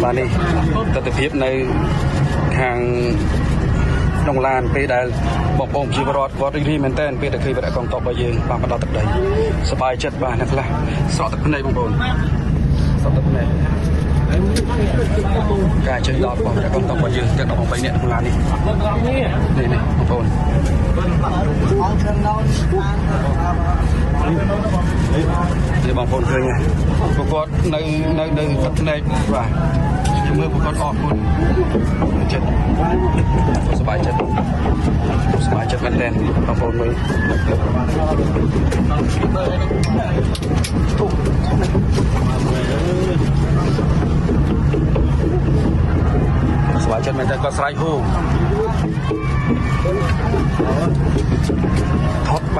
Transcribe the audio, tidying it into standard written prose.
บ้านนี้ตัดเพียบในทางนองลานไปได้บอกองค์ชีวรอดก็รีแมนเต้นไปแต่เคยไปได้กองตบใบยืนบางประดาตัดใดสบายจัดบ้านนะครับสอดตัดในบางคนสอดตัดในการเชิญดอกบอกแต่กองตบใบยืนจะดอกไปเนี่ยนองลานนี่นี่บางคนนี่บางคนเคยไงปรากฏในตัดในว่าเมื่อปรากฏออกคนเจ็ดสบายจัดแมนเต้นบางคนมือสบายจัดแมนเต้นก็สไลด์หูทอดไป